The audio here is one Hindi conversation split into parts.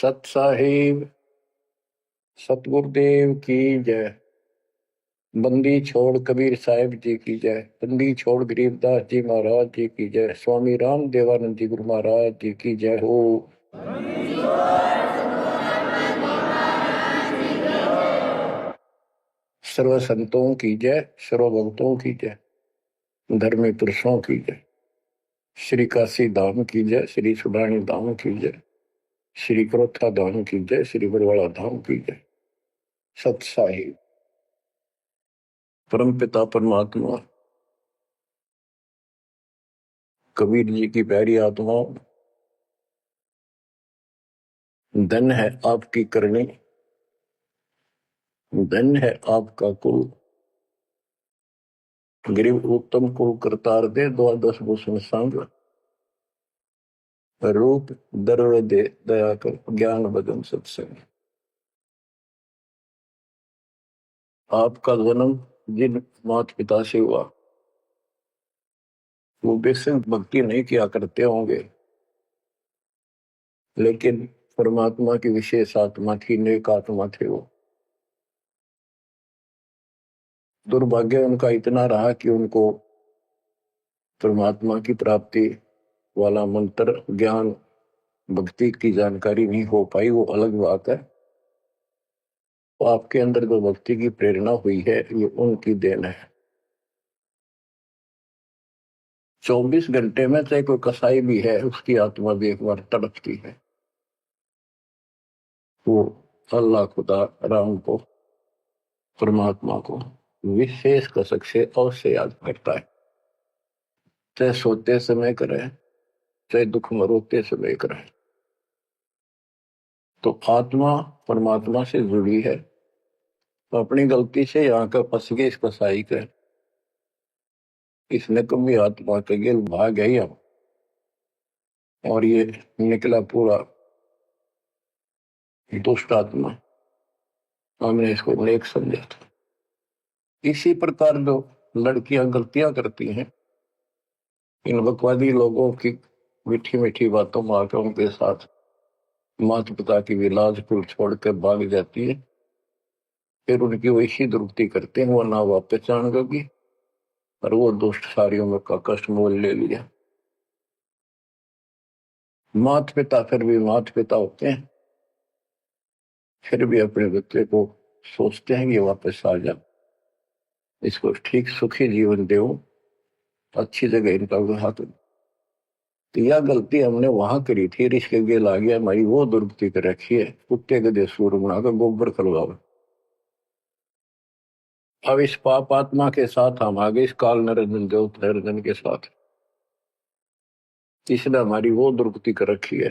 सत साहिब सतगुरुदेव की जय। बंदी छोड़ कबीर साहिब जी की जय। बंदी छोड़ गरीबदास जी महाराज जी की जय। स्वामी राम देवानंद जी गुरु महाराज जी की जय हो। सर्व संतों की जय, सर्व भक्तों की जय, धर्मी पुरुषों की जय। श्री काशी धाम की जय, श्री सुडानी धाम की जय, श्री क्रोथा धाम की जय, श्री बरवाड़ा धाम की जय। सत साहिब परम पिता परमात्मा कबीर जी की प्यारी आत्माओं, धन है आपकी करनी, धन है आपका कुल। गरीब उत्तम कुल करतार दे, द्वादश भूषण संग रूप दर्व दे, दया कर ज्ञान भजन सत्संग। आपका जन्म जिन माता पिता से हुआ वो बेसिक भक्ति नहीं किया करते होंगे, लेकिन परमात्मा की विशेष आत्मा थी, नेक आत्मा थे वो। दुर्भाग्य उनका इतना रहा कि उनको परमात्मा की प्राप्ति वाला मंत्र ज्ञान भक्ति की जानकारी नहीं हो पाई, वो अलग बात है। तो आपके अंदर जो भक्ति की प्रेरणा हुई है ये उनकी देन है। 24 घंटे में चाहे कोई कसाई भी है उसकी आत्मा भी एक बार तड़पती है, वो अल्लाह खुदा राम को परमात्मा को विशेष कसक से अवश्य याद करता है, चाहे सोते समय करे चाहे दुख मरोते समय करे। तो आत्मा परमात्मा से जुड़ी है, तो अपनी गलती से यहाँ का फंस गए इस कसाई के, इसने कभी आत्मा के गिल भाग गई हम, और ये निकला पूरा दुष्ट आत्मा। हमने इसको नेक समझा था। इसी प्रकार जो लड़कियां गलतियां करती हैं, इन बकवादी लोगों की मीठी मीठी बातों में आकर उनके साथ माता पिता की भी लाज कुल छोड़ कर भाग जाती है, फिर उनकी वैसी दुर्गति करते हैं, वो ना वापस जान होगी और वो दुष्ट सारियों में का कष्ट मोल ले लिया। माता पिता फिर भी माता पिता होते हैं, फिर भी अपने बच्चे को सोचते हैं कि वापस आ जा, इसको ठीक सुखी जीवन दो, अच्छी जगह इनका विवाह करो। तो यह गलती हमने वहां करी थी, रिश्ते गेल आ गया, हमारी वो दुर्गति कर रखी है, कुत्ते गधे सूर बनाकर गोबर खलवाओ। अब इस पाप आत्मा के साथ हम आगे इस काल निरंजन ज्योत निरंजन के साथ, इसने हमारी वो दुर्गति कर रखी है,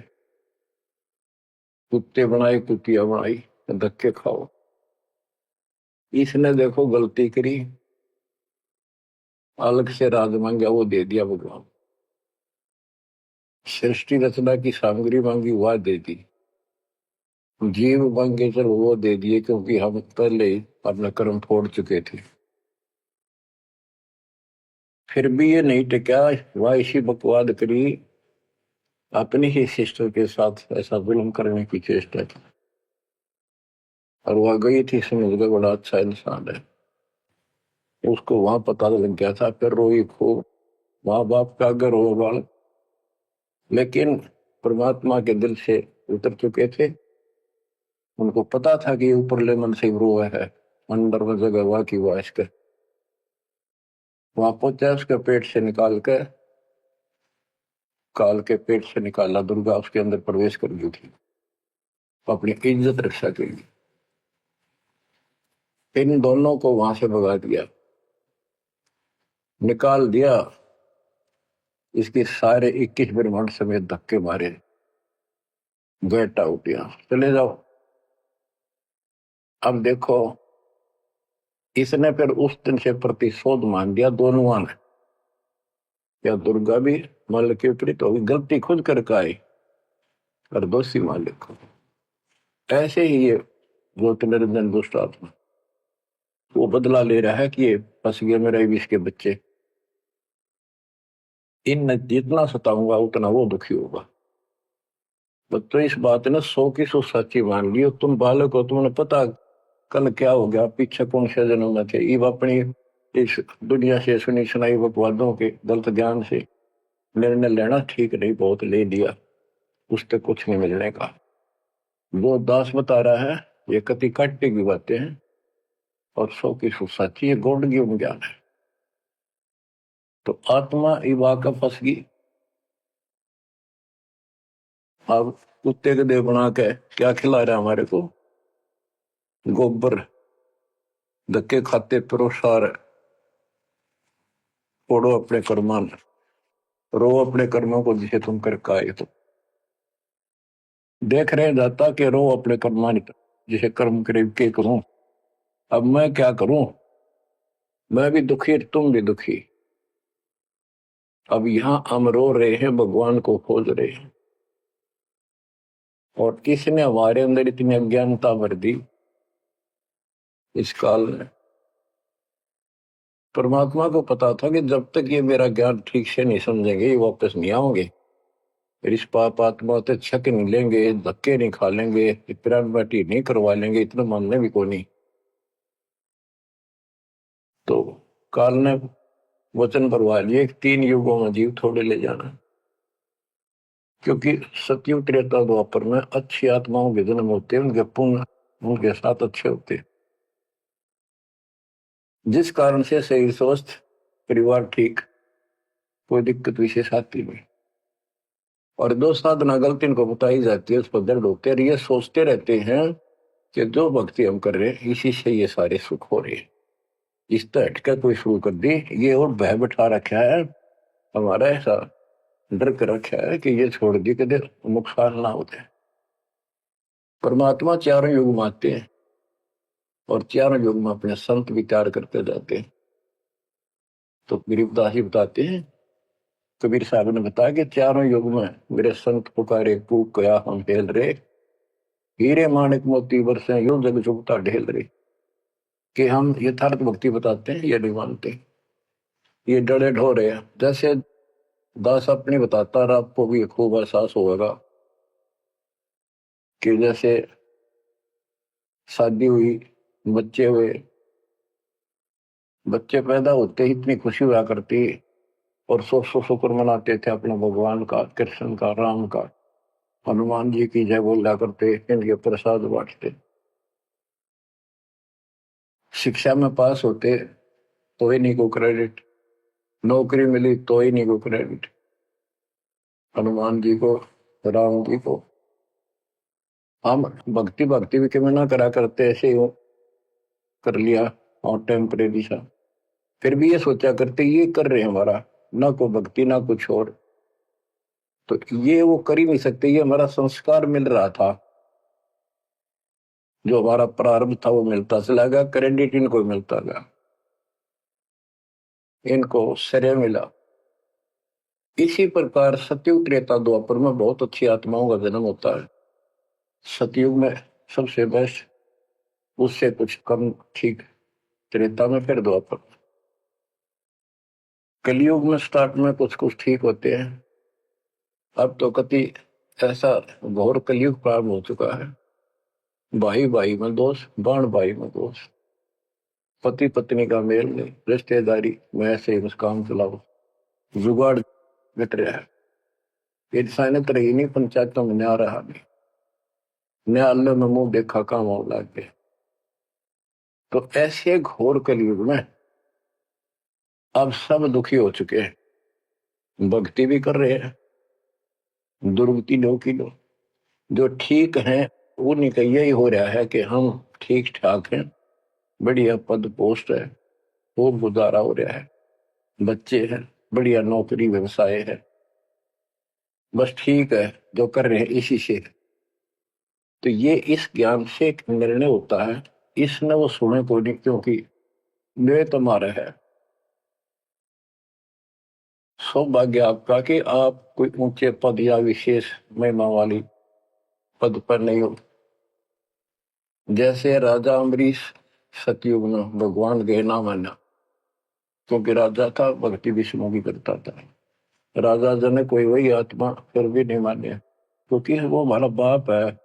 कुत्ते बनाए कुतिया बनाई, धक्के खाओ। इसने देखो गलती करी, अलग से राज मांगा वो दे दिया भगवान, सृष्टि रचना की सामग्री मांगी वह दे दी, जीव मांगे चल वो दे दिए, क्योंकि हम पहले ही अपना कर्म फोड़ चुके थे। फिर भी ये नहीं टिका, वह इसी बकवाद करी, अपनी ही सिस्टर के साथ ऐसा जुल्म करने की चेष्टा की, और वह गई थी समझ गए बड़ा अच्छा इंसान है, उसको वहां पता लग गया था। फिर रोई खूब, माँ बाप का अगर हो बाल, लेकिन परमात्मा के दिल से उतर चुके थे, उनको पता था कि ऊपरले मन से रो है, अंदर में जगह हुआ कि वह इसके वहां पहुंचा, उसके पेट से निकाल कर, काल के पेट से निकाला, दुर्गा उसके अंदर प्रवेश कर गई थी अपनी इज्जत रक्षा के लिए। इन दोनों को वहां से भगा दिया, निकाल दिया, इसके सारे 21 ब्रह्मांड समेत धक्के मारे, गेट आउट, यहां चले जाओ। अब देखो, इसने फिर उस दिन से प्रतिशोध मान दिया दोनों ने, या दुर्गा भी मालिक के विपरीत होगी, गलती खुद करके आई और दोषी मालिक को। ऐसे ही ये ज्योत निरंजन दुष्ट आत्मा वो बदला ले रहा है कि ये फंस गए मेरे विष के बच्चे, इन जितना सताऊंगा उतना वो दुखी होगा। तो इस बात ने 100 की 100 सच्ची मान ली। तुम बालक हो, तुमने पता कल क्या हो गया, पीछे कौन से जन्म में थे। ये अपनी इस दुनिया से सुनी सुनाई बकवादों के गलत ज्ञान से निर्णय लेना ठीक नहीं, बहुत ले लिया, उससे कुछ नहीं मिलने का। वो दास बता रहा है ये कति काटने की बातें हैं और 100 की 100 सच्ची, ये गौड़ ज्ञान है। तो आत्मा इवा का फंस गई। अब कुत्ते के देह बना के क्या खिला रहा है हमारे को, गोबर, धक्के खाते परोसार, फोड़ो अपने कर्मान, रो अपने कर्मों को जिसे तुम कर आए। तो देख रहे जाता कि रो अपने कर्मान जिसे कर्म करे के करूं। अब मैं क्या करूं, मैं भी दुखी तुम भी दुखी। अब यहां हम रो रहे हैं, भगवान को खोज रहे हैं, और किसने हमारे अंदर इतनी अज्ञानता भर दी इस काल में। परमात्मा को पता था कि जब तक ये मेरा ज्ञान ठीक से नहीं समझेंगे ये वापस नहीं आओगे, फिर इस पाप आत्मा से छक नहीं लेंगे, धक्के नहीं खा लेंगे, प्राण बाटी नहीं करवा लेंगे, इतना मानने भी को नहीं। तो काल ने वचन भरवा लिए 3 युगों में जीव थोड़े ले जाना, क्योंकि सतयुग त्रेता द्वापर में अच्छी आत्माओं के जन्म होते हैं, उनके पुण्य उनके साथ अच्छे होते हैं, जिस कारण से शरीर स्वस्थ, परिवार ठीक, कोई दिक्कत विशेष आती नहीं। और दो साधना गलती इनको बताई जाती है, उस पर दर्द होते हैं, ये सोचते रहते हैं कि जो भक्ति हम कर रहे हैं इसी से ये सारे सुख हो रहे हैं। इस तरह हटकर कोई शुरू कर दी, ये और भय बैठा रखा है हमारा, ऐसा डर कर रखा है कि ये छोड़ दी कि नुकसान ना हो जाए। परमात्मा चारों युग में आते हैं और चारों युग में अपने संत विचार करते जाते हैं। तो गरीबदास जी बताते हैं, कबीर साहब ने बताया कि चारों युग में मेरे संत पुकारे पूक गया हम हेल रे, हीरे माणिक मोती बरसे यूं जग चुगता ढेल रे। कि हम यथार्थ भक्ति बताते हैं, ये नहीं मानते, ये डरे ढोरे हैं। जैसे दास अपनी बताता रहा, आपको भी खूब एहसास होगा कि जैसे शादी हुई, बच्चे हुए, बच्चे पैदा होते ही इतनी खुशी हुआ करती, और 100 शुक्र मनाते थे अपने भगवान का, कृष्ण का, राम का, हनुमान जी की जय बोला करते, इनके प्रसाद बांटते। शिक्षा में पास होते तो ही नहीं को क्रेडिट, नौकरी मिली तो ही नहीं को क्रेडिट, हनुमान जी को, राम जी को। हम भक्ति भक्ति भी क्यों ना करा करते, ऐसे ही कर लिया और टेम्परेरी सा, फिर भी ये सोचा करते ये कर रहे हैं हमारा, ना को भक्ति ना कुछ और। तो ये वो कर ही नहीं सकते, ये हमारा संस्कार मिल रहा था, जो हमारा प्रारब्ध था वो मिलता चला गया, क्रेडिट इनको मिलता गया, इनको श्रेय मिला। इसी प्रकार सतयुग त्रेता द्वापर में बहुत अच्छी आत्माओं का जन्म होता है। सतयुग में सबसे बेस्ट, उससे कुछ कम ठीक त्रेता में, फिर द्वापर। कलयुग में स्टार्ट में कुछ कुछ ठीक होते हैं, अब तो कति ऐसा घोर कलयुग प्रारंभ हो चुका है। भाई भाई में दोष, बाण भाई में दोष, पति पत्नी का मेल नहीं, रिश्तेदारी में ऐसे ही मुस्कान चलाओ, जुगाड़ घट रहा है। इंसान रही नहीं, पंचायतों में न्याय रहा नहीं, न्यायालय में मुंह देखा काम हो लग गया। तो ऐसे घोर कलयुग में अब सब दुखी हो चुके हैं, भक्ति भी कर रहे हैं, दुर्गति लो की लो, जो ठीक है उन्हीं का यही हो रहा है कि हम ठीक ठाक हैं, बढ़िया पद पोस्ट है, खूब गुजारा हो रहा है, बच्चे हैं, बढ़िया नौकरी व्यवसाय है, बस ठीक है जो कर रहे हैं इसी से। तो ये इस ज्ञान से एक निर्णय होता है, इसने वो सुने को नहीं, क्योंकि वे तुम्हारा है। सौभाग्य आपका कि आप कोई ऊंचे पद या विशेष महिमा वाली पद पर नहीं हो। जैसे राजा अम्बरीश सतयुग में भगवान गहना माना, क्योंकि राजा था, भक्ति विष्णु की करता था। राजा जन कोई वही आत्मा, फिर भी नहीं माने, क्योंकि वो हमारा बाप है।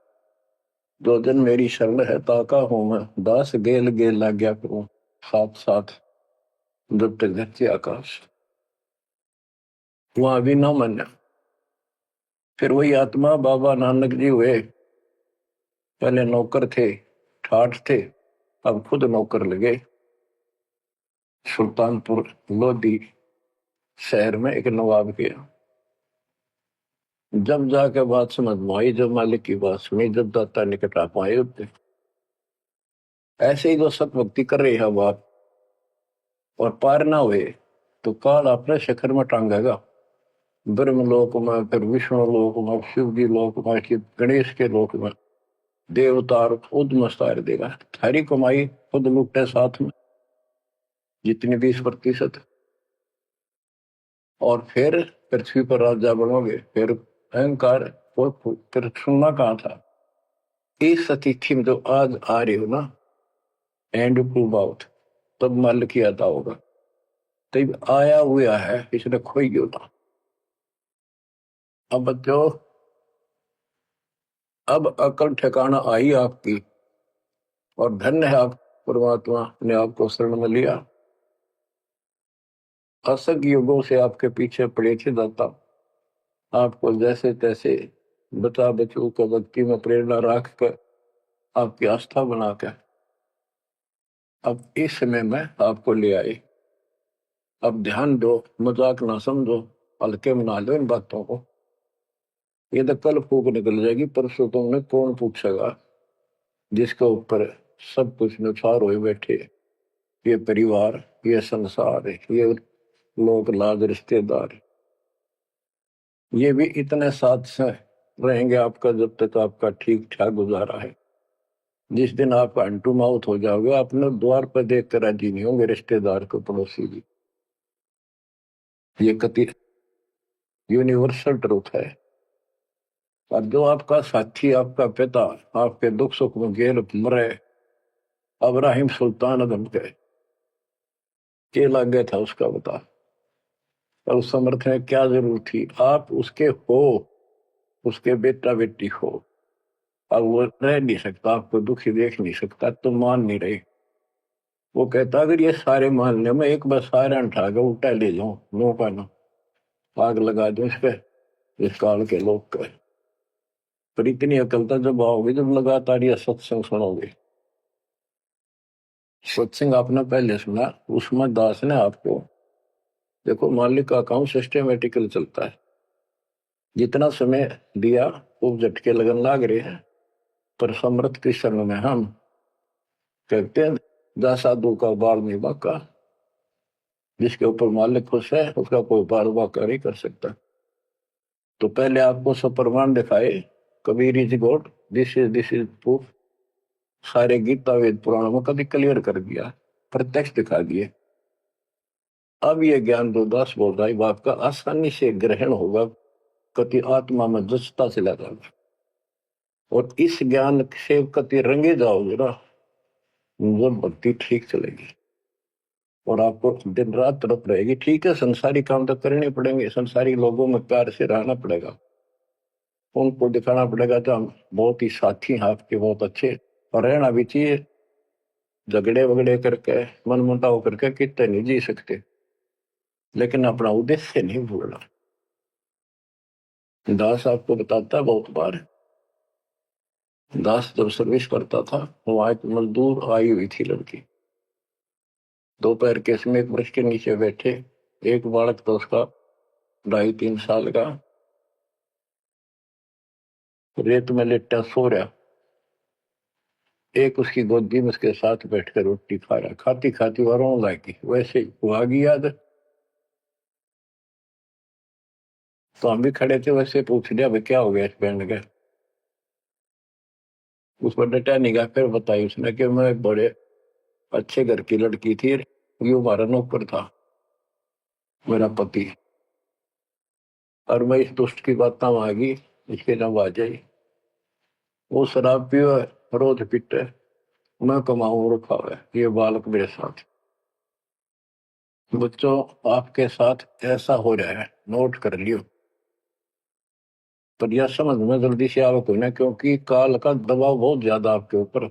जो दिन मेरी शरण है ताका हूं मैं, दास गेल गेल लग गया करूं, साथ साथ जब तक धरती आकाश। वहां भी ना माना। फिर वही आत्मा बाबा नानक जी हुए। पहले नौकर थे, ठाठ थे, अब खुद नौकर लगे। सुल्तानपुर लोधी शहर में एक नवाब के यहाँ। जब जाके बात समझ में आई, जब मालिक की बात सुनी, जब दाता निकट आ पाए उठते। ऐसे ही जो सत भक्ति कर रही है बात और पार ना हुए तो काल अपने शिखर में टांगेगा। ब्रह्म लोक में, फिर विष्णु लोक में, शिव जी लोक में, फिर गणेश के लोक में देवतार खुद मस्तार देगा। थारी कमाई खुद लुटे साथ में जितनी 20%। और फिर पृथ्वी पर राजा बनोगे। फिर अहंकार फिर सुनना कहाँ था। इस अतिथि में जो आज आ रही हो ना, एंड प्रूव आउट, तब मल किया था होगा। तब आया हुआ है, इसने खोई क्यों था। अब बच्चों, अब अकल ठिकाना आई आपकी, और धन्य है आप, परमात्मा ने आपको शरण में लिया। असंख्य युगों से आपके पीछे पड़े थे दाता, आपको जैसे तैसे बचा बचू कर भक्ति में प्रेरणा रख कर आपकी आस्था बनाकर अब इस समय में आपको ले आए। अब ध्यान दो, मजाक ना समझो, हल्के में ना लो इन बातों को। ये तो कल फूक निकल जाएगी, परसों तुमने कौन पूछेगा जिसके ऊपर सब कुछ नुसार हुए बैठे। ये परिवार, ये संसार, ये लोग लाज रिश्तेदार, ये भी इतने साथ से रहेंगे आपका जब तक आपका ठीक ठाक गुजारा है। जिस दिन आप अंटू माउथ हो जाओगे, अपने द्वार पर देख कर राजी नहीं होंगे रिश्तेदार को, पड़ोसी भी। ये कति यूनिवर्सल ट्रूथ है। और जो आपका साथी, आपका पिता, आपके दुख सुख में गेल मरे, अब्राहिम सुल्तान अदम के लग गया था उसका बता। और उस समर्थ में क्या जरूरत थी, आप उसके हो, उसके बेटा बेटी हो। अब वो रह नहीं सकता, आपको दुखी देख नहीं सकता, तो मान नहीं रहे। वो कहता अगर ये सारे मान ले, मैं एक बार सारे उठा के उल्टा ले जाऊं, नो का नो, आग लगा दूं इस पे, इस काल के लोग का। पर इतनी अकलता जब आओगे, जब लगातार ये सत्संग सुनोगे। सत्संग आपने पहले सुना, उसमें दास ने आपको, देखो मालिक का काम सिस्टमेटिकल चलता है। जितना समय दिया वो झटके लगन लाग रहे हैं, पर समर्थ के शरण में हम कहते हैं जा साधु का बाल नहीं बाका। जिसके ऊपर मालिक खुश है उसका कोई बाल बाका नहीं कर सकता। तो पहले आपको सब प्रमाण दिखाए, Kabir is God, this is proof. सारे गीता वेद पुराणों में कभी क्लियर कर दिया, प्रत्यक्ष दिखा दिए। अब ये ज्ञान जो दास बोल रहा है बाप का आसानी से ग्रहण होगा, कति आत्मा में जचता चला जाएगा। और इस ज्ञान से कति रंगे जाओगे ना, जब भक्ति ठीक चलेगी और आपको दिन रात तरफ रहेगी। ठीक है, संसारी काम तो करने पड़ेंगे, संसारी लोगों में प्यार से रहना पड़ेगा, उनको दिखाना पड़ेगा तो हम बहुत ही साथी हैं आपके, बहुत अच्छे। और रहना भी चाहिए। झगड़े वगड़े करके, मन मुटाव करके कितने नहीं जी सकते, लेकिन अपना उद्देश्य नहीं भूलना। दास आपको बताता है बहुत बार, दास जब सर्विस करता था, वहां एक मजदूर आई हुई थी लड़की, दोपहर के समय एक वृक्ष के नीचे बैठे, एक बालक था उसका 2.5-3 साल का, रेत में लेटा सो रहा। एक उसकी गोदी में उसके साथ बैठकर रोटी खा रहा, खाती खाती वो रोने लगी। वैसे ही वो आ गई याद, तो हम भी खड़े थे, वैसे पूछ लिया भाई क्या हो गया इस बैंड का। उस पर डटा नहीं गया। फिर बताई उसने कि मैं एक बड़े अच्छे घर की लड़की थी, ये हमारा नौकर था, मेरा पति, और मैं इस दुष्ट की बात आ गई, इसके नाम आ जाई। वो शराब पियो है, रोज पीटे, मैं कमाऊं रखा हुआ है, ये बालक मेरे साथ। बच्चों, आपके साथ ऐसा हो रहा है, नोट कर लियो। पर यह समझ में जल्दी से आवे कोई ना, क्योंकि काल का दबाव बहुत ज्यादा आपके ऊपर।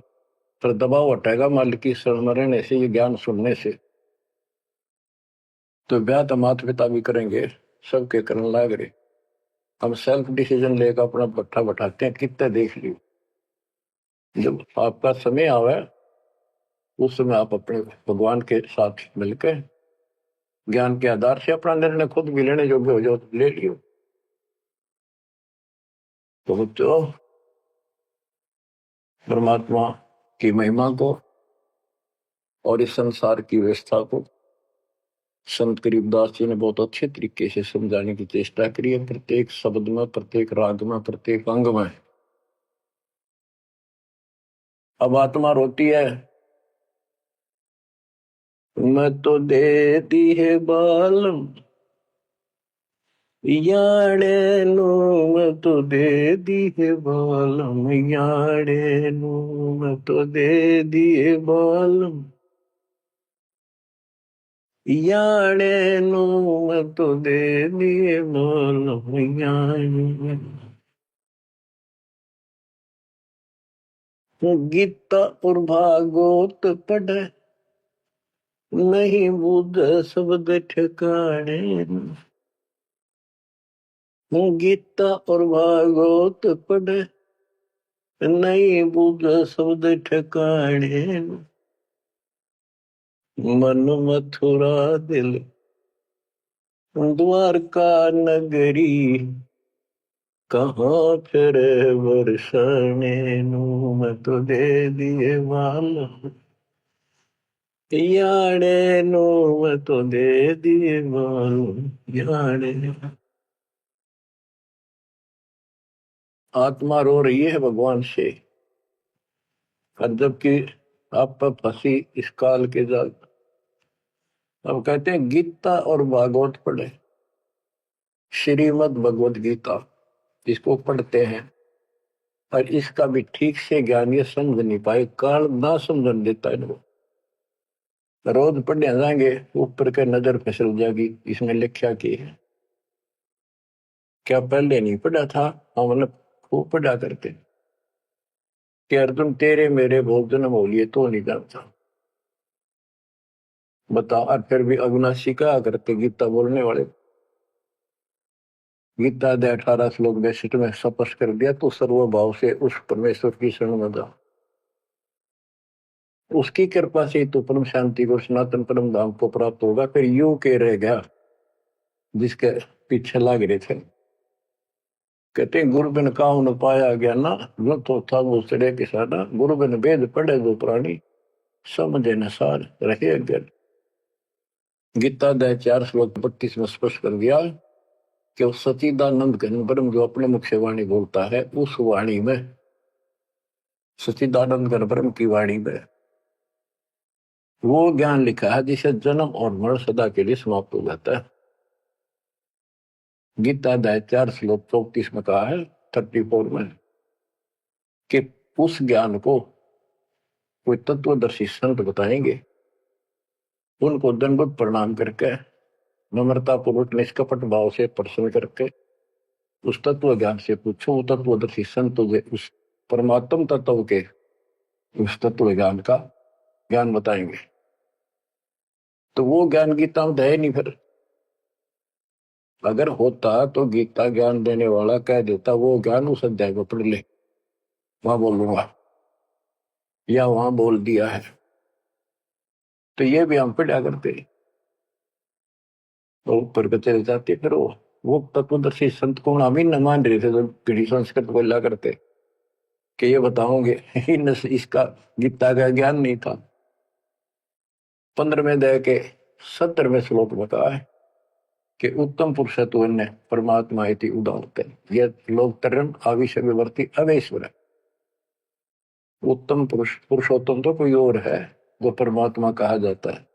पर दबाव हटेगा मालिक की शरण में रहने से, ये ज्ञान सुनने से। तो ब्याह तो माता पिता भी करेंगे, सबके करने लाग रहे। हम सेल्फ डिसीजन लेकर अपना भट्ठा बैठाते हैं, कितने देख लियो। जब आपका समय आवे उस समय आप अपने भगवान के साथ मिलकर ज्ञान के आधार से अपना निर्णय खुद भी लेने योग्य हो जाओ तो ले लियो। तो बच्चों, परमात्मा की महिमा को और इस संसार की व्यवस्था को संत करीबदास जी ने बहुत अच्छे तरीके से समझाने की चेष्टा करी है, प्रत्येक शब्द में, प्रत्येक राग में, प्रत्येक अंग में। अब आत्मा रोती है, मैं तो दे दी है बालम याड़े नो, मैं तो दे दी है बालम याड़े नो, मैं तो दे दिए बालम याड़े नो, मैं तो दे दिए बालम याड़े। गीता और भागवत पढ़े नहीं बुझ शब्द ठिकाने, गीता और भागवत पढ़े नहीं बुझ शब्द ठिकाने, मन मथुरा दिल द्वारका नगरी, कहाँ फिर बरसाने नू, मैं तो दे दिए बालम याड़े नो, मैं तो दे दिए बालम याड़े। आत्मा रो रही है भगवान से, और जबकि आप पर फंसी इस काल के जाल। अब कहते हैं गीता और भागवत पढ़े, श्रीमद् भगवत गीता इसको पढ़ते हैं, और इसका भी ठीक से ज्ञान ये समझ नहीं पाए, काल ना समझन देता है। रोज पढ़ने जाएंगे, ऊपर के नजर फिसल जाएगी, इसमें लिखा की है क्या पहले नहीं पढ़ा था। हम मतलब खूब पढ़ा करते कि अर्जुन तेरे मेरे बहुत जन्म हो लिए तो नहीं जानता, बता। और फिर भी अविनाशी कहा करते गीता बोलने वाले, गीता दे 18 श्लोक 62 में स्पष्ट कर दिया, तो सर्वभाव से उस परमेश्वर की शरण में जा, उसकी कृपा से तो परम शांति को, सनातन परम धाम को प्राप्त होगा। फिर यू के रह गया जिसके पीछे लाग रहे थे। कहते गुरु बिन काहू न पाया गया ना, जो तो था वो सड़े किसाना, गुरु बिन वेद पढ़े जो प्राणी, समझे न सार रहे अज्ञान। गीता दे 4 श्लोक 32 में स्पष्ट कर दिया कि उस सचिदानंद घन ब्रह्म जो अपने मुख से वाणी बोलता है, उस वाणी में, सचिदानंद घन ब्रह्म की वाणी में वो ज्ञान लिखा है जिसे जन्म और मरण सदा के लिए समाप्त हो जाता है। गीता अध्याय 4 श्लोक 34 में कहा है, 34 में, कि उस ज्ञान को कोई तत्वदर्शी संत बताएंगे, उनको दंडवत प्रणाम करके नम्रता पूर्वक निष्कपट भाव से प्रश्न करके उस तत्व ज्ञान से पूछो। वो तत्वदर्शी संत उस परमात्म तत्व के उस तत्व ज्ञान का ज्ञान बताएंगे। तो वो ज्ञान गीता में है नहीं। फिर अगर होता तो गीता ज्ञान देने वाला कह देता वो ज्ञान उस अध्याय को पढ़ ले, वहां बोलूंगा या वहां बोल दिया है। तो ये भी हम पढ़ा करते तो ऊपर के चले जाते। फिर वो तत्वदर्शी संत को हम ही न मान रहे थे, तो पीढ़ी संस्कृत बोला करते कि ये बताओगे इसका गीता का ज्ञान नहीं था। 15वें अध्याय के 70वें श्लोक में कहा है कि उत्तम पुरुषत्व ने परमात्मा इति उदाहरते, यह लोक तरम आविष्य विवर्ती अवेश्वर है। उत्तम पुरुष, पुरुषोत्तम तो कोई और है जो परमात्मा कहा जाता है।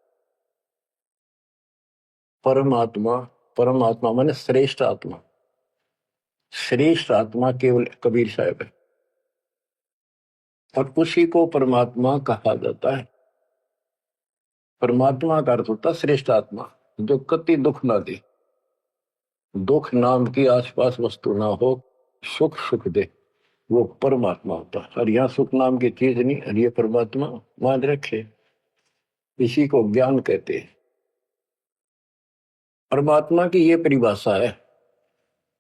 परमात्मा, परमात्मा माने श्रेष्ठ आत्मा, श्रेष्ठ आत्मा केवल कबीर साहब है, और उसी को परमात्मा कहा जाता है। परमात्मा का अर्थ होता श्रेष्ठ आत्मा, जो कति दुख ना दे, दुख नाम की आसपास वस्तु ना हो, सुख सुख दे, वो परमात्मा होता है। और यहाँ सुख नाम की चीज नहीं, और ये परमात्मा मान रखे, इसी को ज्ञान कहते हैं। परमात्मा की ये परिभाषा है,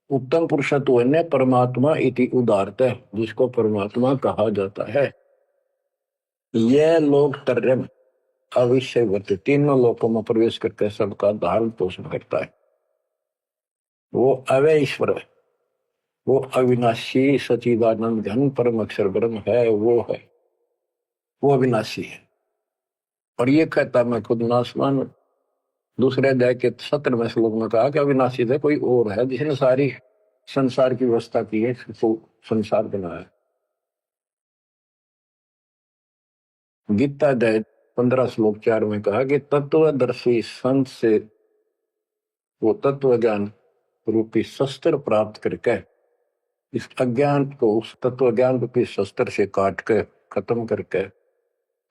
उत्तम पुरुषत्व ने परमात्मा इति उदारत है, जिसको परमात्मा कहा जाता है। यह लोक त्रयम् अविषयवर्त, तीनों लोकों में प्रवेश करके सबका धारण पोषण करता है। वो अव्यय ईश्वर है, वो अविनाशी सचिदानंद घन परम अक्षर ब्रह्म है, वो अविनाशी है। और ये कहता मैं खुद नासवान। दूसरे अध्याय के 17वें श्लोक में कहा कि अविनाशी है, कोई और है जिसने सारी संसार की व्यवस्था की है, तो संसार बनाया। गीता अध्याय 15 श्लोक 4 में कहा कि तत्वदर्शी संत से वो तत्व ज्ञान रूपी शस्त्र प्राप्त करके इस अज्ञान को उस तत्व ज्ञान रूपी शस्त्र से काट के खत्म करके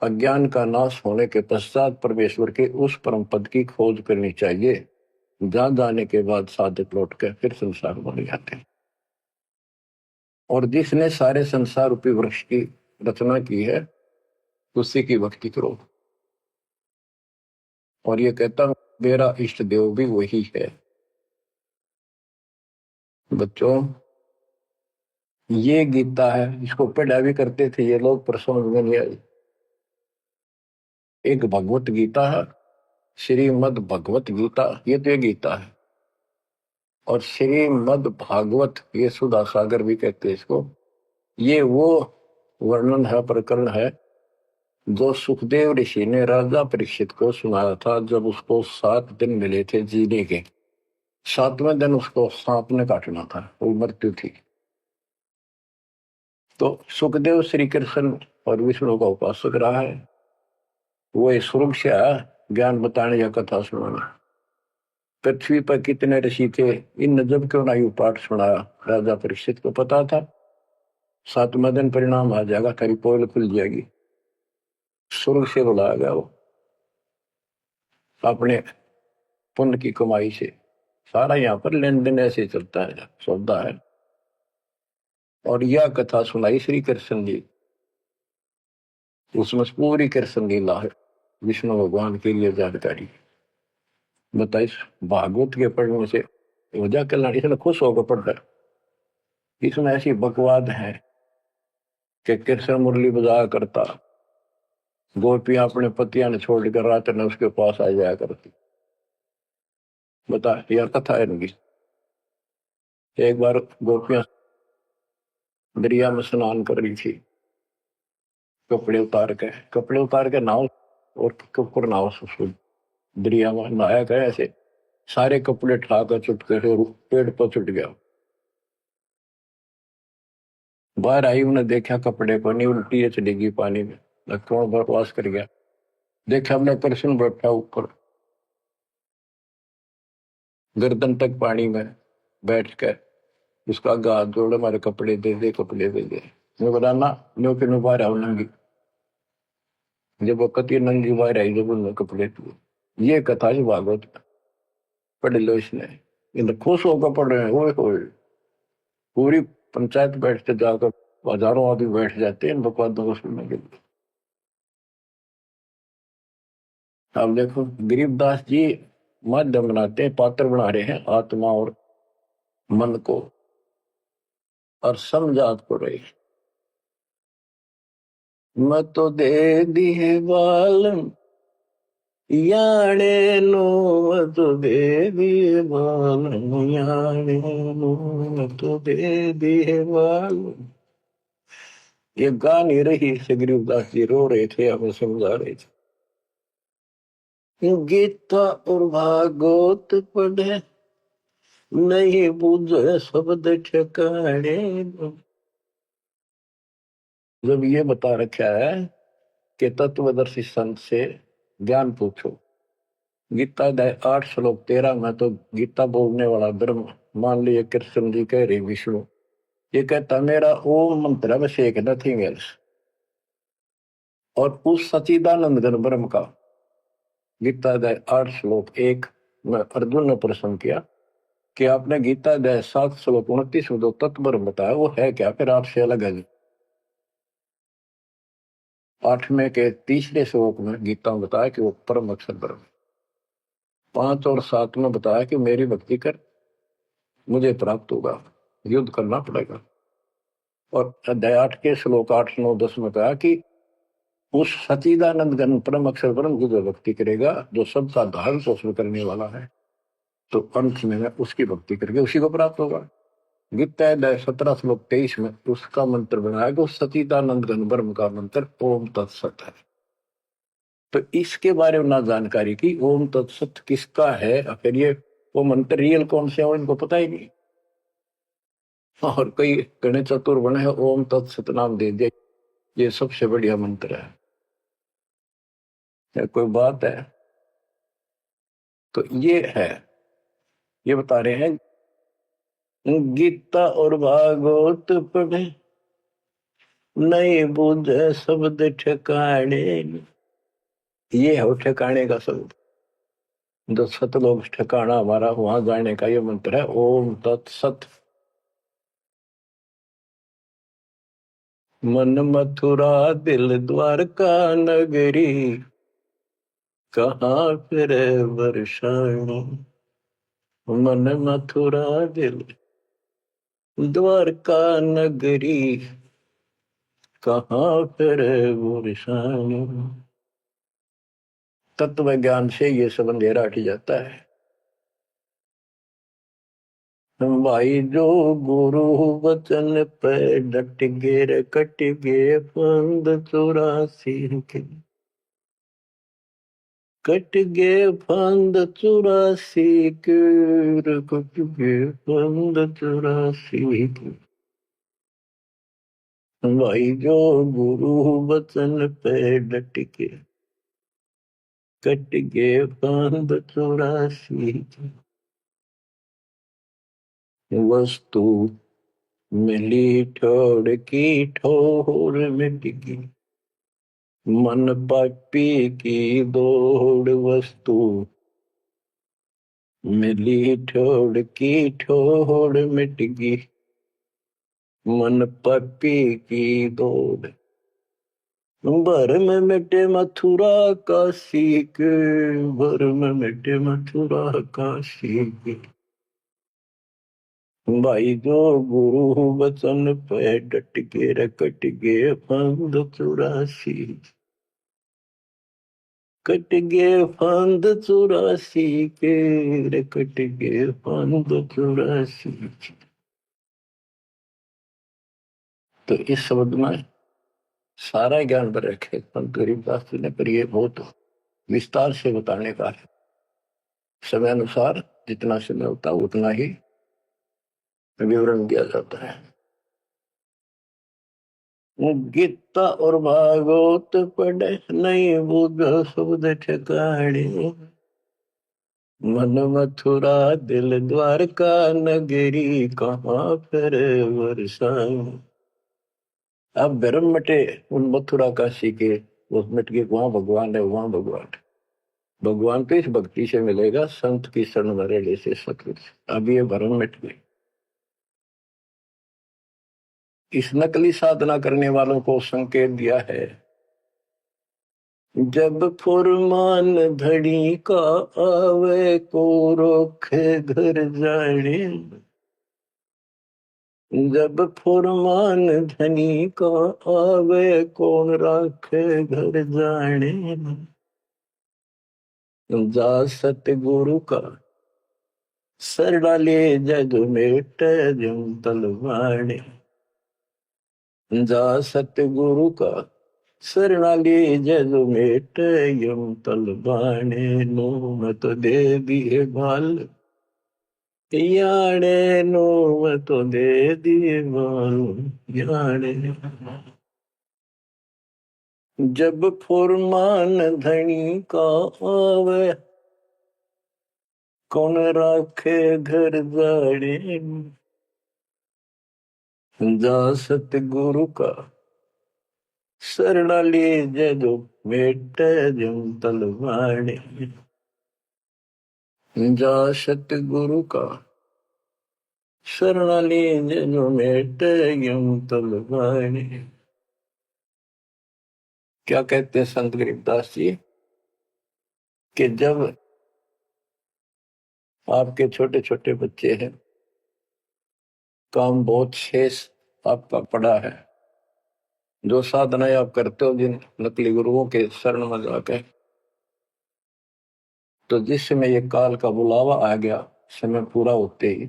अज्ञान का नाश होने के पश्चात परमेश्वर के उस परम पद की खोज करनी चाहिए, जहां जाने के बाद साधक लौट के फिर संसार बन जाते हैं। और जिसने सारे संसार रूपी वृक्ष की रचना की है, उसी की भक्ति करो। और ये कहता हूं मेरा इष्ट देव भी वही है। बच्चों, ये गीता है, इसको पढ़ा भी करते थे ये लोग, पर समझ में नहीं आई। एक भगवत गीता है, श्रीमद भगवत गीता, ये तो ये गीता है। और श्रीमद भागवत, ये सुधा सागर भी कहते हैं इसको। ये वो वर्णन है, प्रकरण है, जो सुखदेव ऋषि ने राजा परीक्षित को सुनाया था जब उसको 7 दिन मिले थे जीने के। 7वें दिन उसको सांप ने काटना था, वो मृत्यु थी। तो सुखदेव श्री कृष्ण और विष्णु का उपासक रहा है, वो स्वर्ग से आया ज्ञान बताने या कथा सुनाने। पृथ्वी पर कितने ऋषि थे, इन जब क्यों ना पाठ सुनाया। राजा परीक्षित को पता था 7वें दिन परिणाम आ जाएगा, तेरी पोल खुल जाएगी। स्वर्ग से बुलाया गया वो, अपने पुण्य की कमाई से। सारा यहाँ पर लेन देन ऐसे चलता है, सौदा है। और यह कथा सुनाई श्री कृष्ण जी, उसमें पूरी कृष्ण लीला है, विष्णु भगवान के लिए जानकारी बताइए। भागवत के पढ़ने से वजह कल्याण, इसने खुश होकर पढ़ता है। इसमें ऐसी बकवाद है कि कृष्ण मुरली बजाया करता, गोपियां अपने पतियां ने छोड़कर रात में उसके पास आ जाया करती। बता, यह कथा है इनकी। एक बार गोपियां दरिया में स्नान कर रही थी, कपड़े उतार के नाव और ऊपर नाव दरिया में नहाया गया। ऐसे सारे कपड़े ठाकर चुटके से पेड़ पर चुट गया। बाहर आई, उन्हें देखा कपड़े को नहीं, उल्टी चलेगी पानी में, लक्ष्मण बकवास कर गया। देखा हमने कृष्ण बैठा ऊपर गर्दन तक पानी में बैठ कर, उसका हाथ जोड़े, हमारे कपड़े दे दे, कपड़े दे दे। मैं बोला ना, नो के नो बाहर आओ नंगी। जब वो कति नंगी बाहर आई, जब उन्होंने कपड़े दिए। ये कथा ही भागवत पढ़ लो। इसने इन खुश होकर पढ़ रहे हैं, वो पूरी पंचायत बैठते जाकर, हजारों आदमी बैठ जाते हैं इन बकवादों को सुनने के लिए। अब देखो गरीबदास जी माध्यम बनाते हैं, पात्र बना रहे हैं आत्मा और मन को, और समझात को रही। मत तो दे दी है बालम याने नो, मत तो दे दी है बालम याने नो, मत तो दे दी है बालम। ये गा नहीं रही से, गरीबदास जी रो रहे थे, हमें समझा रहे थे। गीता और भागवत पढ़े नहीं बुझे शब्द ठिकाने। जब ये बता रखा है कि तत्वदर्शी संत से ज्ञान पूछो, गीता 8 श्लोक 13 में तो गीता बोलने वाला ब्रह्म, मान लीजिए कृष्ण जी कह रहे विष्णु, ये कहता मेरा ओम मंत्र है, बस एक, नथिंग एल्स। और उस सचिदानंद घन ब्रह्म का गीता 8 श्लोक 1 में अर्जुन ने प्रश्न किया कि आपने गीता अध्याय 7 श्लोक 29 में जो तत्व बताया वो है क्या, फिर आपसे अलग है। 8वें के तीसरे श्लोक में गीता में बताया कि वो परम अक्षर ब्रह्म। 5 और 7 में बताया कि मेरी भक्ति कर मुझे प्राप्त होगा, युद्ध करना पड़ेगा। और अध्याय 8 के श्लोक 8, 9, 10 में कहा कि उस सचिदानंद घन परम अक्षर ब्रह्म की जो भक्ति करेगा, जो सबका धारण पोषण करने वाला है, तो अंत में उसकी भक्ति करके उसी को प्राप्त होगा। गीता अध्याय 17 श्लोक 23 में उसका मंत्र बनाया कि उस सचिदानंद घन ब्रह्म का मंत्र ओम तत्सत है। तो इसके बारे में ना जानकारी की, ओम तत्सत किसका है, फिर ये वो मंत्र रियल कौन से हो इनको पता ही नहीं। और कई गणे चतुर बने हैं, ओम तत्सत नाम दे दिया, ये सबसे बढ़िया मंत्र है। या कोई बात है? तो ये है, ये बता रहे हैं गीता और भागवत पढ़े नहीं बुझे शब्द ठिकाने। ये है ठिकाने का शब्द, जो सतलोक ठिकाना हमारा, वहां जाने का ये मंत्र है ओम तत्सत। मन मथुरा दिल द्वारका नगरी, कहाँ फिर वर्षाणी। मन मथुरा दिल द्वारका नगरी, कहाँ फिर वर्षाणी। तत्व ज्ञान से ये सब अंधेरा हट जाता है। भाई जो गुरु वचन पे डट गे रे, कट गे फंद 84 के, कट गे फंद 84 के, कट गे फंद 84 के। भाई जो गुरु वचन पे डट के, कट गे फंद 84 के। वस्तु मिली ठोड़ की ठोर मिट गई, मन पापी की दौड़। वस्तु मिली ठोड़ की ठोड़ मिट गई, मन पापी की दौड़। भर में मिटे मथुरा काशी के, भर में मिटे मथुरा काशी के। भाई जो गुरु वचन पे डट के रकट गे फंद 84, कट गे फंद 84 के, रकट गे फंद 84। तो इस शब्द में सारा ज्ञान पर रखे संत गरीबदास जी ने, पर ये बहुत विस्तार से बताने का है। समय अनुसार जितना समय होता है उतना ही विवरण दिया जाता है। गीता और भागवत पढ़े नहीं बुझ शब्द ठिकाने, मन मथुरा दिल द्वारका नगरी, कहाँ फिर वर्षाएं। अब भरम मटे उन मथुरा काशी के, वो मिट के वहां भगवान है, वहां भगवान है। भगवान तो इस भक्ति से मिलेगा, संत की शरण में रहने से सकृत। अब ये भरम मिट गई। इस नकली साधना करने वालों को संकेत दिया है, जब फुरमान धड़ी का आवे को रोखे घर जाने। जब फुरमान धनी का आवे कौन राखे घर जाने। जा सतगुरु का सरडाले जग मेट जम तलवाने। जा सतगुरु का सरणाले जग मेट यम तलवाने। नो मत दे दिए बाल याने, नो मत दे दिए बाल याने। जब फुरमान धनी का आवे कौन राखे घर जाड़े। जा सतगुरु का शरणाली जदो मेट जम तलवाड़े। जा सतगुरु का शरणाली जो मेटे यूं तलवाने। क्या कहते हैं संत गरीबदास जी कि जब आपके छोटे छोटे बच्चे हैं, काम बहुत शेष आपका पड़ा है, जो साधनाएं आप करते हो जिन नकली गुरुओं के शरण में जाके, तो जिस समय ये काल का बुलावा आ गया, समय पूरा होते ही,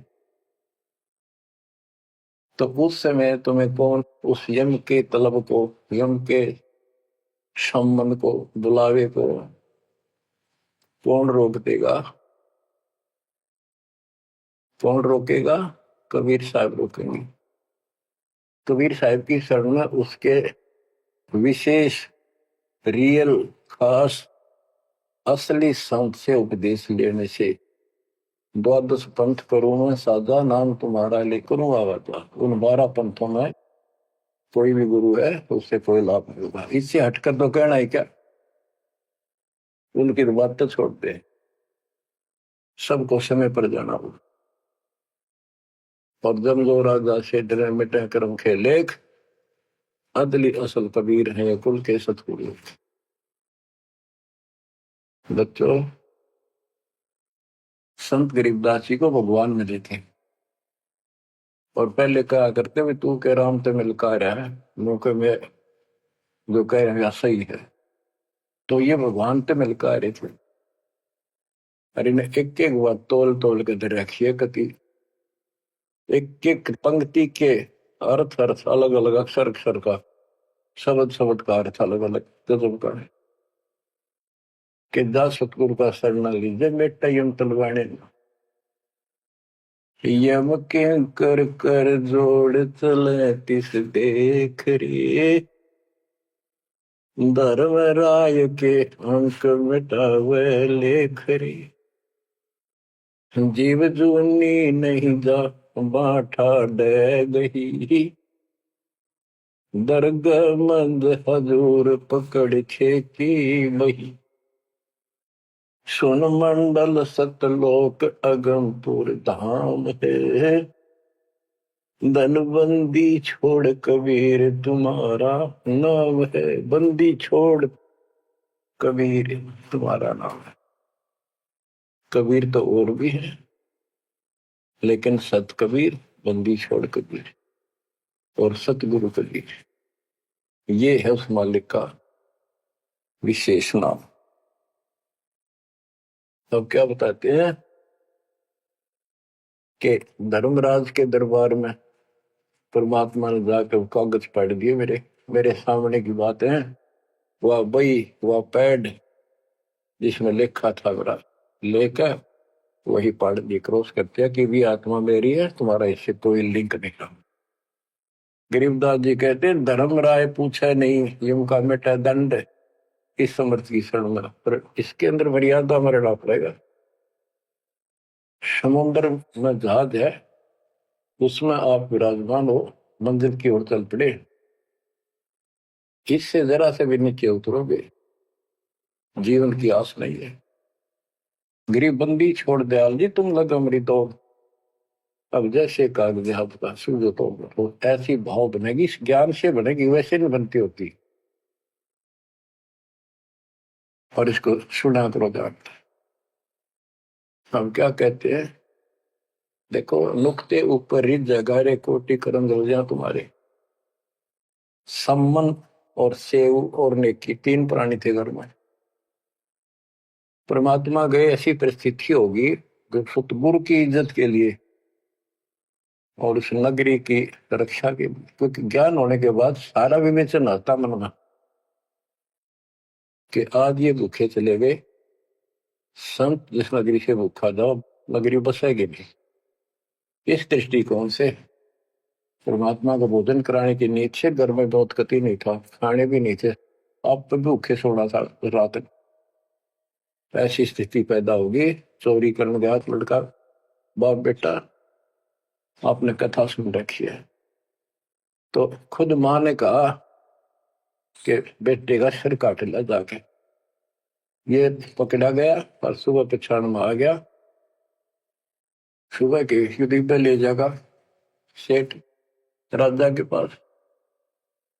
तो उस समय तुम्हें कौन उस यम के तलब को, यम के संबंध को, बुलावे को कौन रोक देगा? कौन रोकेगा? कबीर साहब रोकेंगे। कबीर साहब की शरण में उसके विशेष, रियल, खास, असली संत से उपदेश लेने से, द्वादश पंथ करूं मैं साधा, नाम तुम्हारा लेकर आवा था। उन 12 पंथों में कोई भी गुरु है तो उससे कोई लाभ नहीं होगा। इससे हटकर तो कहना है क्या? उनकी तो बात तो छोड़ दे, सबको समय पर जाना होगा। और जब जो राजा से डरे मिटे कर्म के लेख, अदली असल कबीर है कुल के सतगुरु। बच्चों, संत गरीबदास जी को भगवान मिले थे और पहले कहा करते भी तू कह राम ते मिलकर है, मौके में जो कह रहे सही है, तो ये भगवान ते मिलकर रहे थे। और इन्हें एक एक बात तोल तोल के दे रखिए, कति एक एक पंक्ति के अर्थ अर्थ अलग अलग, अक्षर अक्षर का, शब्द शब्द का अर्थ अलग अलग गजब का है। कि जा सतगुरु का शरण लीजिए बेटा यम तलवाने, यम के कर कर जोड़ चले तिस देख रे, धर्म राय के अंक मिटावे लेख रे, जीव जूनी नहीं जा बाठा डे गही, दरगाह मंद हजूर पकड़ खेती बही, सुन मंडल सतलोक अगमपुर धाम है, धनबंदी छोड़ कबीर तुम्हारा नाम है। बंदी छोड़ कबीर तुम्हारा नाम है। कबीर तो और भी है, लेकिन सत कबीर, बंदी छोड़ कबीर और सतगुरु कबीर, ये है उस मालिक का विशेष नाम। अब क्या बताते हैं कि धर्मराज के दरबार में परमात्मा ने जाकर कागज पढ़ दिए, मेरे मेरे सामने की बात है, वह बई वह पैड जिसमें लिखा था मेरा लेकर वही पढ़ दी, क्रॉस करते हैं कि भी आत्मा मेरी है, तुम्हारा इससे कोई लिंक नहीं रहा। गरीबदास जी कहते हैं धर्म राय पूछे नहीं यम का मिटा दंड, इस समर्थ की शरण में, पर इसके अंदर मर्यादा में रहना पड़ेगा। समुद्र में जहाज है, उसमें आप विराजमान हो, मंजिल की ओर चल पड़े, इससे जरा से भी नीचे उतरोगे, जीवन की आस नहीं है। गरीब बंदी छोड़ दयाल जी तुम लगा मरी तो, अब जैसे कागज आपका सूझो तो ऐसी भाव बनेगी, ज्ञान से बनेगी, वैसे नहीं बनती होती। और इसको सुना करो जान। हम क्या कहते हैं, देखो नुक्ते ऊपर रिज जगारे कोटि करम रोजा तुम्हारे, सम्मन और सेव और नेकी 3 प्राणी थे घर में। परमात्मा गए, ऐसी परिस्थिति होगी जो सतगुरु की इज्जत के लिए और उस नगरी की रक्षा के, क्योंकि ज्ञान होने के बाद सारा विवेचन आता मन में कि आज ये भूखे चले गए, संत जिस नगरी से भूखा जाओ नगरी बसेगी नहीं। इस दृष्टिकोण से परमात्मा का भोजन कराने की नींद से घर में बहुत कति नहीं था, खाने भी नहीं थे, आप तो भूखे सोना था रात। ऐसी स्थिति पैदा होगी, चोरी करने गया लड़का, बाप बेटा आपने कथा सुन रखी है, तो खुद मां ने कहा कि बेटे का सिर काट लिया जाके। ये पकड़ा गया और सुबह पछाड़ में आ गया, सुबह के युद्ध पे ले जाएगा, सेठ राजा के पास,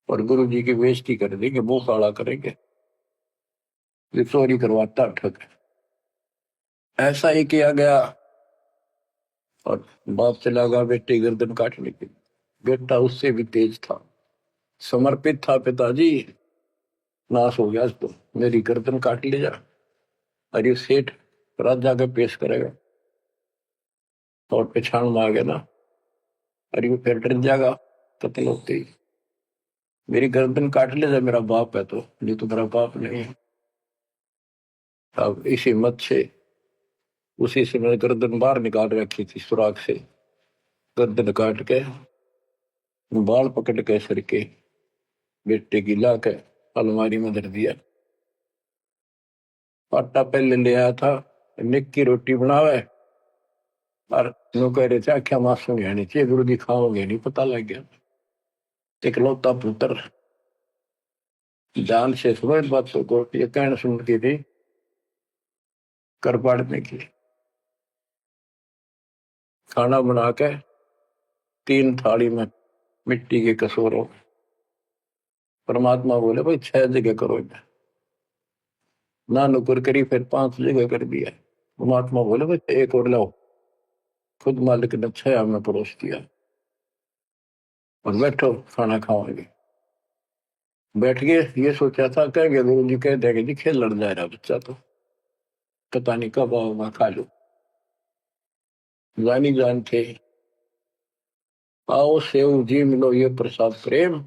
और गुरु जी की बेइज्जती कर दी कि मुंह काला करेंगे, ये चोरी करवाता ठग। ऐसा ही किया गया, और बाप चला गया बेटे गर्दन काटने के। बेटा उससे भी तेज था, समर्पित था, पिताजी नाश हो गया तो मेरी गर्दन काट ले जा। अरे सेठ राजा के पेश करेगा और पहचान में आ गया ना, अरे वो फिर डर जाएगा कत्ल होते ही, मेरी गर्दन काट ले जा, मेरा बाप है तो, नहीं तो मेरा बाप नहीं है। अब इसी मत से उसी से मैंने गर्दन बाहर निकाल रखी थी सुराख से, गर्दन काट के बाल पकड़ के सर के बेटे की ला के अलमारी में धर दिया। आटा पहले ले आया था, निक की रोटी बनावे, और नो कह रहे थे आख्या मासूम नहीं चाहिए गुरु जी, खाओगे नहीं, पता लग गया। इकलौता पुत्र जान से समझ बातों को, ये कहना सुनती थी कर पाड़ने की। खाना बना के 3 थाली में मिट्टी के कसूरों, परमात्मा बोले भाई 6 जगह करो, ना नुकर करी, फिर 5 जगह कर दिया। परमात्मा बोले भाई एक और लाओ, खुद मालिक ने 6 में परोस दिया, और बैठो खाना खाओगे। बैठ गए, ये सोचा था कह गया गुरु जी कह देंगे जी खेल लड़ जा रहा बच्चा, तो पता नहीं कब आओगा, खा लो। जानी जान थे, आओ सेव जी मिलो ये प्रसाद प्रेम,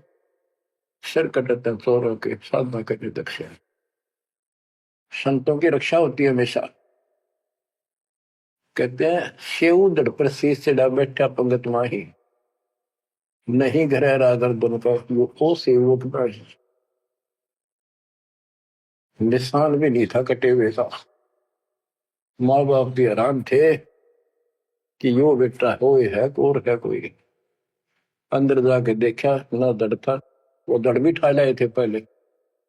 सिर कटते चोरों के साधना करने दक्षिण। संतों की रक्षा होती है हमेशा। कहते हैं सेव दड़ पर शीश चढ़ा बैठा पंगत माही, नहीं घर रागर दोनों का वो ओ सेवक नहीं। निशान भी नहीं था कटे हुए का। माँ बाप भी हैरान थे कि यो बेटा हो है और है कोई। अंदर जाके देखा ना दड़ था, वो दड़ भी ठा लाए थे पहले।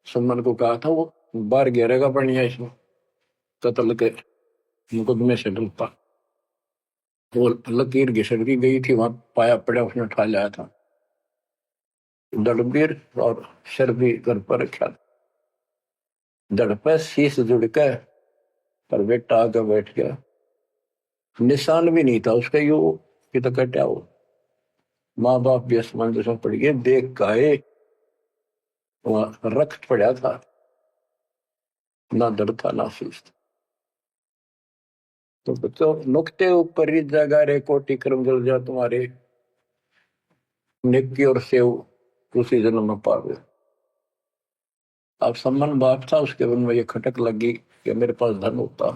सुमन को कहा था वो बाहर घेरेगा बढ़िया इसमें, कत्ल के मुकदमे से डरता। वो लकीर घिसट की गई थी, वहां पाया पड़ा उसने ठा लाया था। दड़बीर और सिर भी घर पर रखा था। दड़ पे शीश जुड़ के, पर बेटा आगे बैठ गया, निशान भी नहीं था उसका, यू कि तो कटा हो। माँ बाप भी असमंजस में पड़ गए, देख गाये वहां रक्त पड़ा था, ना दड़ था ना शीश था। तो बच्चों नुकते ऊपर ही जगा रे कोटि कर्म जल जा तुम्हारे, नेकी और सेव उसी जन्म में पावे। अब सम्मान बाप था, उसके मन में ये खटक लगी कि मेरे पास धन होता,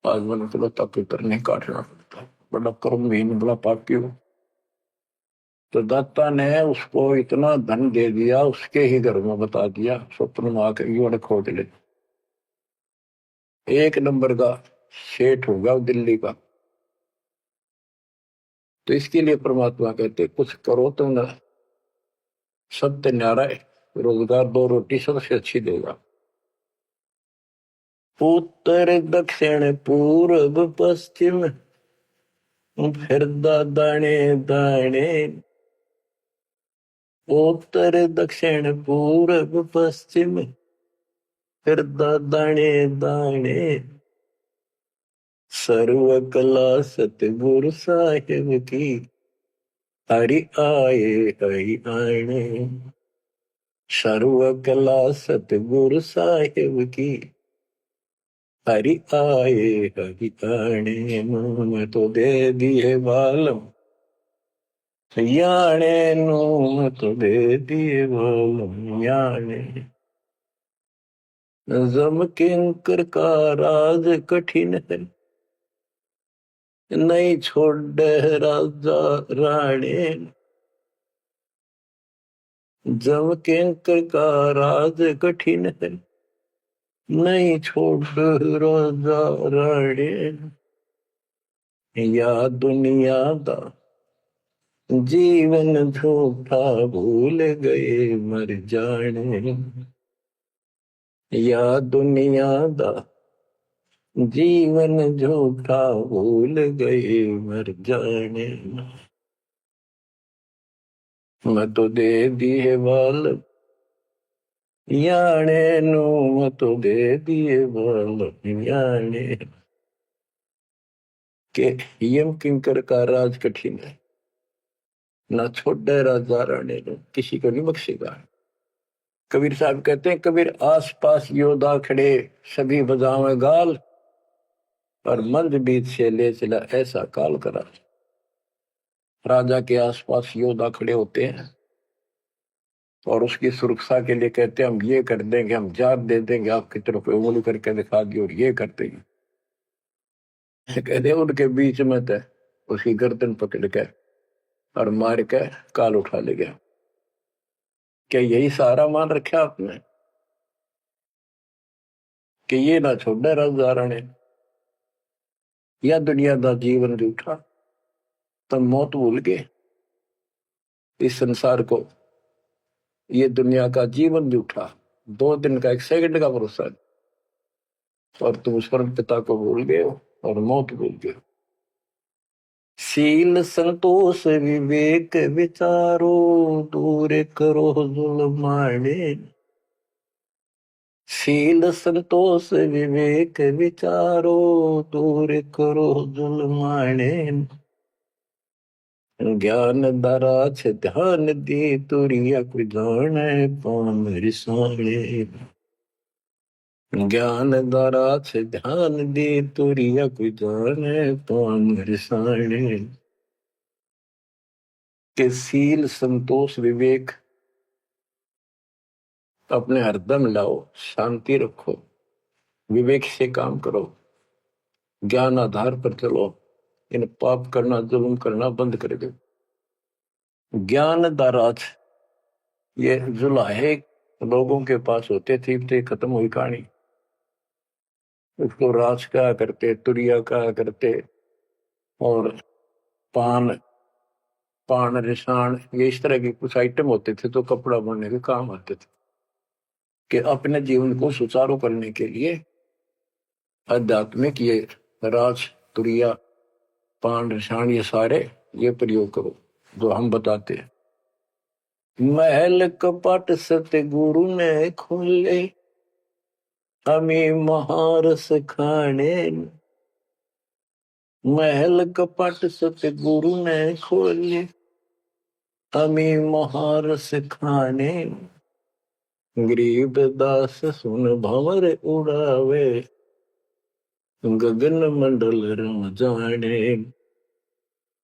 आज मैंने चलो पुत्र नहीं काटना पड़ता, बड़ा कर्महीन बड़ा पापी हूं। तो दाता ने उसको इतना धन दे दिया, उसके ही घर में बता दिया, स्वप्न में आकर युवा खोज ले, 1 नंबर का सेठ होगा दिल्ली का। तो इसके लिए परमात्मा कहते कुछ करो तो ना, सत्य न्यारा है, रोजगार 2 रोटी सबसे अच्छी देगा। उत्तर दक्षिण पूर्व पश्चिम फिर दाने दाने, उत्तर दक्षिण पूर्व पश्चिम फिर दाने दाने, सर्व कला सतगुरु साहिब की, हरि आए हरि आने। सर्व कला सतगुरु साहिब की, हरि आए हरि आने। मुँह तो दे दिए बालम याने, नूम तो दे दिए बालम याने। जम किंकर का राज कठिन है, नहीं छोड़ राजा राणे। जम किंकर का राज कठिन है, नहीं छोड़ राजा राणे। या दुनिया दा जीवन झूठा भूल गए मर जाने, या दुनिया दा जीवन झूठा भूल गए मर जाने। मैं तो दे दिए बाल याने नो, मैं तो दे दिए बाल याने के। यम किंकर का राज कठिन है, ना छोड़े राजा राणे ने, किसी को नहीं बख्शेगा। कबीर साहब कहते हैं, कबीर आस पास योद्धा खड़े सभी बजावे गाल, और मंद बीत से ले चला ऐसा काल करा। राजा के आसपास योद्धा खड़े होते हैं और उसकी सुरक्षा के लिए कहते हैं, हम ये कर देंगे, हम जात दे देंगे, आपकी तरफ उंगली करके दिखा दी और ये कर देंगे। कहते उनके बीच में थे, उसकी गर्दन पकड़ के और मार के काल उठा ले गया। क्या यही सहारा मान रखा आपने कि ये ना छोड़े राजा राणे, या दुनिया का जीवन जूठा, तब मौत भूल गए इस संसार को। ये दुनिया का जीवन जूठा, 2 दिन का 1 सेकंड का भरोसा है, और तुम उस परम पिता को भूल गए हो और मौत भूल गए हो। शील संतोष विवेक विचारो, दूर करो जुल्माने। शील संतोष विवेक विचारो, दूर करो जुल्माने। ज्ञान दराछ ध्यान दी, तुरिया कोई जाने पाम रिसाणे। ज्ञान दराछ ध्यान दी, तुरिया कोई जाने पाम रिसाणे। के शील संतोष विवेक अपने हरदम लाओ, शांति रखो, विवेक से काम करो, ज्ञान आधार पर चलो, इन पाप करना जुल्म करना बंद कर दो। ज्ञान दाराज ये जुलाहे लोगों के पास होते थे, खत्म हुई कहानी। उसको राज कहा करते, तुरिया कहा करते, और पान पान रिसाण, ये इस तरह के कुछ आइटम होते थे तो कपड़ा बनने के काम आते थे। कि अपने जीवन को सुचारू करने के लिए आध्यात्मिक ये राज तुरिया पान रिसाण ये सारे ये प्रयोग करो जो हम बताते हैं। महल कपट सतगुरु ने खोले, हमें महारस खाने। महल कपट सतगुरु ने खोले, हमें महारस खाने। गरीब दास सुन भंवर उड़ावे, गगन मंडल रम जाने।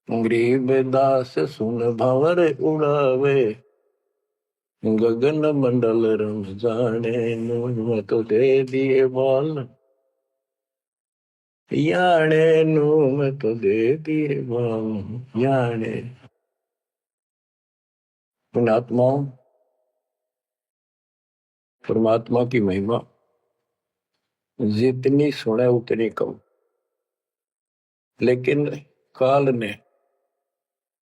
गरीब दास सुन भंवर उड़ावे, गगन मंडल रम जाने। मैं तो दे दिए बाल याने नो, मैं तो दे दिए बाल याने। पुण्यात्माओं, परमात्मा की महिमा जितनी सुने उतनी कम। लेकिन काल ने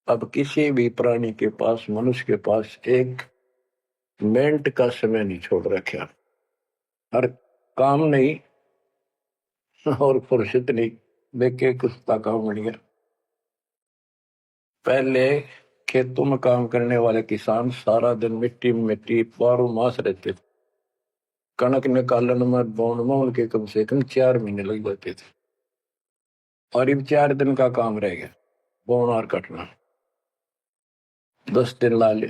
अब किसी भी प्राणी के पास, मनुष्य के पास 1 मिनट का समय नहीं छोड़ रखा। हर काम नहीं और फुर्सत नहीं, देखे कुछ काम बन गया। पहले खेतों में काम करने वाले किसान सारा दिन मिट्टी में मिट्टी 12 मास रहते थे। कणक निकालन में बोन में उनके कम से कम 4 महीने लग जाते थे, और अब 4 दिन का काम रह गया बोना और कटना। 10 दिन ला ले,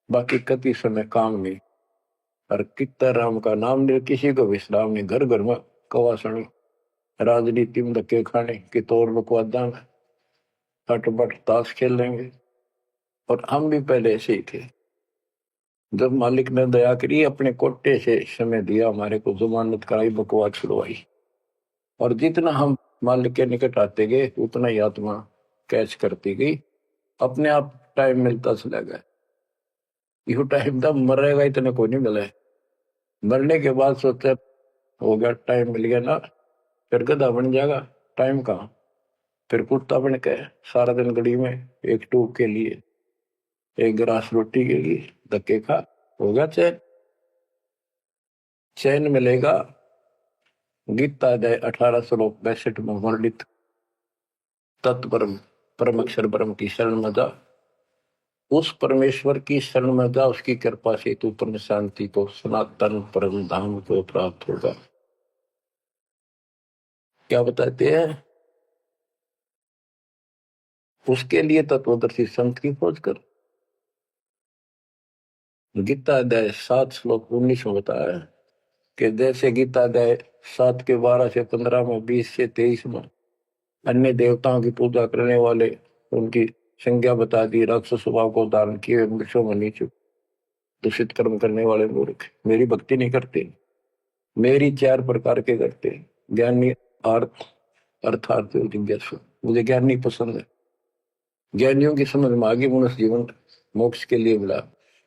बाकी कति समय काम नहीं। और कितना राम का नाम नहीं, किसी को विश्राम नहीं। घर घर में कवासनी, राजनीति में धक्के खाने की तौर बकवादा में हटबट ताश खेल लेंगे। और हम भी पहले ऐसे ही थे। जब मालिक ने दया करी, अपने कोटे से समय दिया हमारे को, जमानत कराई, बकवास छुड़वाई, और जितना हम मालिक के निकट आते गए उतना ही आत्मा कैच करती गई। अपने आप टाइम मिलता चला गया। यू टाइम तब मरेगा इतने को नहीं मिला। मरने के बाद सोचा हो गया, टाइम मिल गया ना, फिर गधा बन जाएगा। टाइम कहाँ, फिर कुत्ता बन के सारा दिन गली में एक टूक के लिए, एक गिलास रोटी के लिए धक्के खा, होगा चैन। चैन मिलेगा गीता अध्याय 18 श्लोक 62 में वर्णित तत्परम परम अक्षर ब्रह्म की शरण में जा, उस परमेश्वर की शरण में जा, उसकी कृपा से तू परम शांति को, सनातन परम धाम को प्राप्त होगा। क्या बताते हैं? उसके लिए तत्वदर्शी संत की खोज कर। गीता अध्याय 7 श्लोक 19 में बताया कि जैसे गीता अध्याय 7 के 12 से 15 में, 20 से 23 में अन्य देवताओं की पूजा करने वाले, उनकी संज्ञा बता दी, राक्षस स्वभाव को धारण किए, वृक्षों में नीचे दूषित कर्म करने वाले मूर्ख मेरी भक्ति नहीं करते। मेरी 4 प्रकार के करते, ज्ञानी, अर्थ, अर्थार्थ और जिज्ञासु। मुझे ज्ञानी पसंद है। ज्ञानियों की समझ में आगे मनुष्य जीवन मोक्ष के लिए मिला,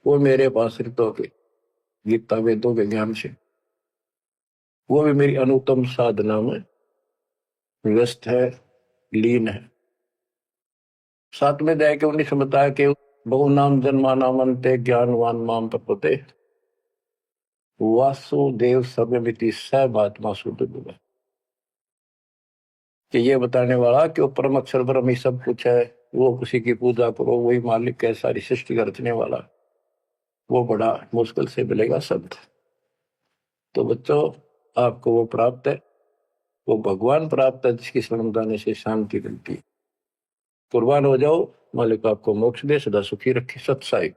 वो मेरे पास ऋतों के गीता वेदों के ज्ञान से, वो भी मेरी अनुत्तम साधना में व्यस्त है, लीन है। 7वें अध्याय के 19 में बताया कि बहु नाम जन्मानामन्ते ज्ञानवान माम प्रपते वासुदेव सर्वमिति सर्वात्मा शुद्ध। कि ये बताने वाला कि वो परम अक्षर ब्रह्म ही सब कुछ है, वो किसी की पूजा करो, वही मालिक है, सारी सृष्टि का रचने वाला, वो बड़ा मुश्किल से मिलेगा संत। तो बच्चों, आपको वो प्राप्त है, वो भगवान प्राप्त है जिसकी शरण जाने से शांति मिलती है। कुर्बान हो जाओ, मालिक आपको मोक्ष दे, सदा सुखी रखे। सत्साई।